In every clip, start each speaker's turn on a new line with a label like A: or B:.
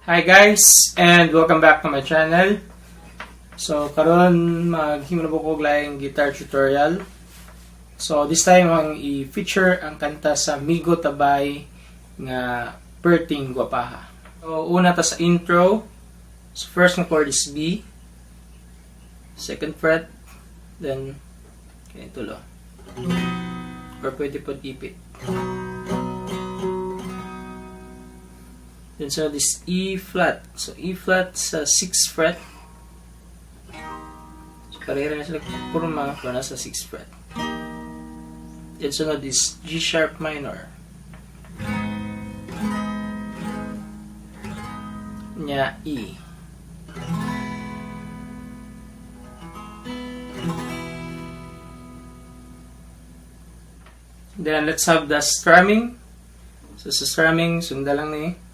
A: Hi guys, and welcome back to my channel. So karon maghimo na ko laeng guitar tutorial. So this time ang i-feature ang kanta sa Migo tabay nga Pwerting Gwapaha. So una ta sa intro. So first na chord is B, second fret, then ganito lo. Or pwede po ipit. Then so this E flat. So E flat sa 6th fret. So karera na sila kurma kung nasa 6th fret. Then so this G sharp minor. Nya E. Then let's have the strumming. So sa strumming sunda lang ni.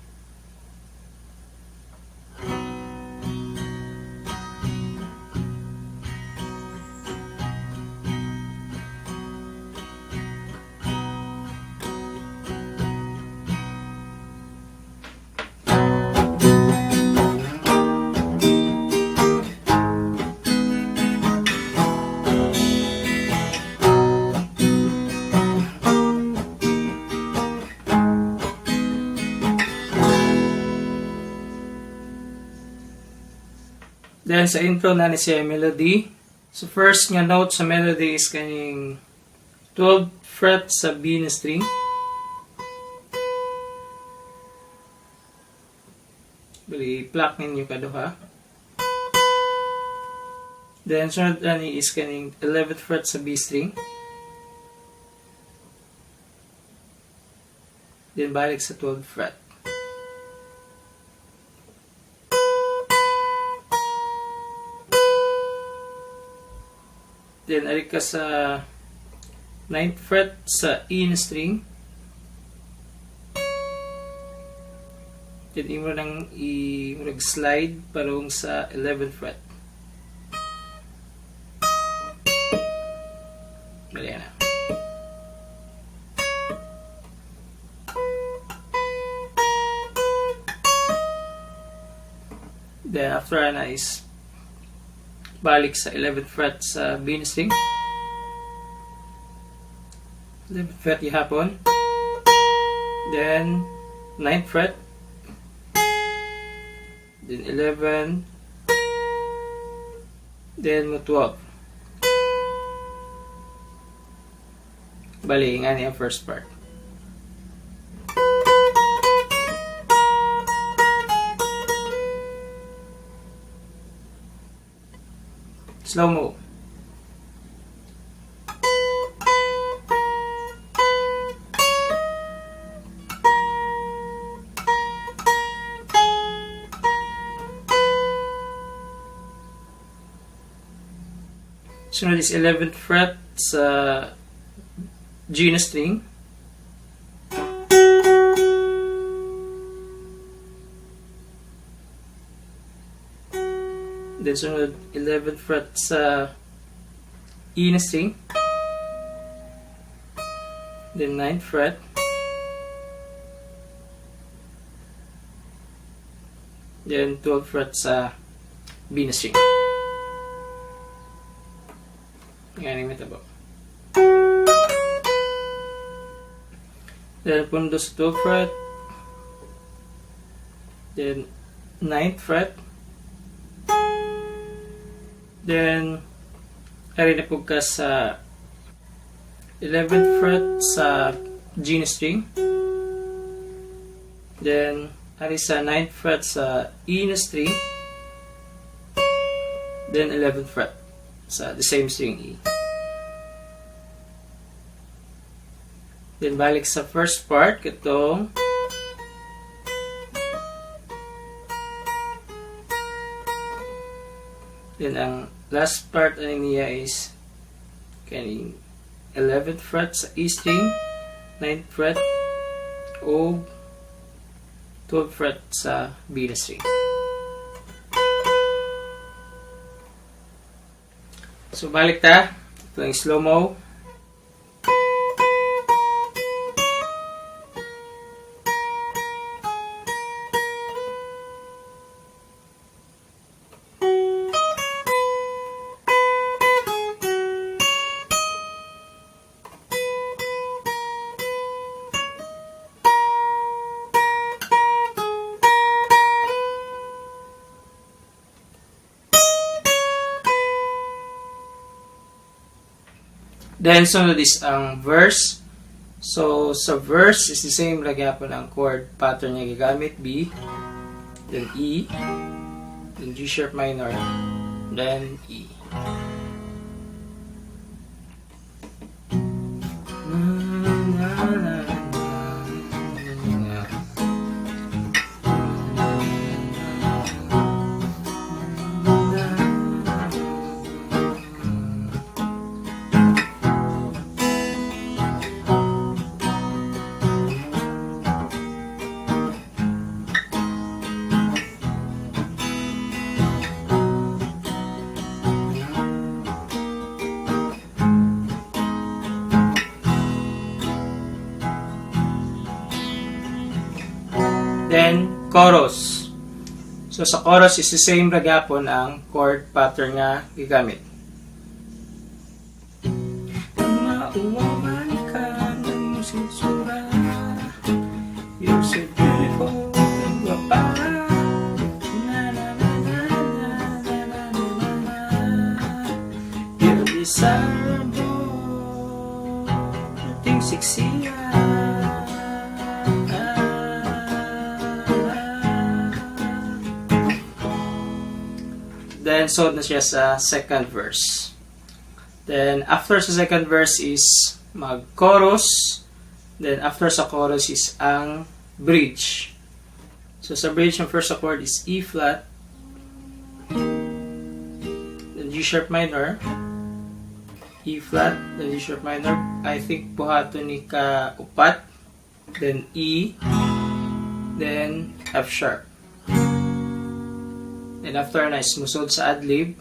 A: Then sa intro na ni siya melody. So first nga note sa melody is kaning 12th fret sa B na string. Bali pluck ninyo kaduha. Then sunod na ni is kaning 11th fret sa B string. Then balik sa 12th fret. Then, ari ka sa 9th fret sa E na string. Then, imo nang i-slide palong sa 11th fret. Bali na. Then, after na is balik sa 11th fret sa B na string. 11th fret ihapon. Then 9th fret. Then 11. Then mo 12. Bali nga niya first part. Slow mo. Sunod is 11th fret sa G na string. Then sunod 11th fret sa E na string. Then 9th fret. Then 12th fret sa B na string. Yan yung metabo. Then pundo sa 12th fret. Then 9th fret. Then, ari na po ka sa 11th fret sa G na string. Then, ari sa 9th fret sa E na string. Then, 11th fret sa the same string E. Then, balik sa first part, itong then ang last part niya is kaning 11th fret sa E string, 9th fret o 12th fret sa B na string. So balik ta, ito yung slow mo. Then, sunod is ang verse. So, sa verse is the same lagyapan ang chord pattern niya gagamit. B, then E, then G sharp minor, then E. Then, chorus. So, sa chorus is the same ragapon ang chord pattern nga gigamit. Mauwaman ka ng susura, you're so beautiful, Gwapaha. Na na na na na na na na na, you're desirable, you're sexy. Then, so na siya sa second verse. Then, after sa second verse is mag-chorus. Then, after sa chorus is ang bridge. So, sa bridge, ang first chord is E flat. Then, G sharp minor. E flat, then G sharp minor. I think buhato ni ka upat. Then, E. Then, F sharp. Then after na is musod sa adlib.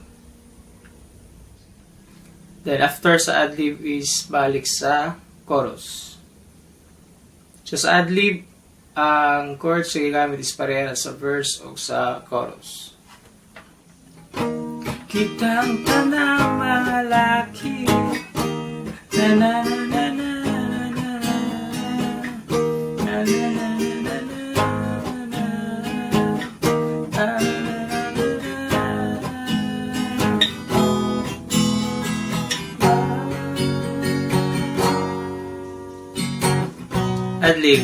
A: Then after sa adlib is balik sa chorus. So sa adlib, ang chords na gigamit is pareha sa verse o sa chorus. Kitang tanang mga laki, na na na na na na na na na na na. Adlib.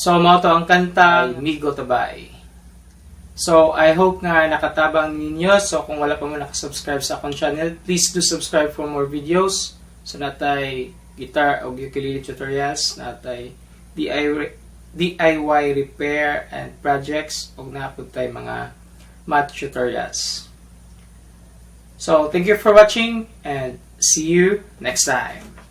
A: So, mao to ang kanta Migo Tabay. So, I hope nga nakatabang ninyo. So, kung wala pa mo nakasubscribe sa akong channel, please do subscribe for more videos. So, natay guitar o ukulele tutorials, natay DIY repair and projects, o napod tayo mga math tutorials. So, thank you for watching and see you next time.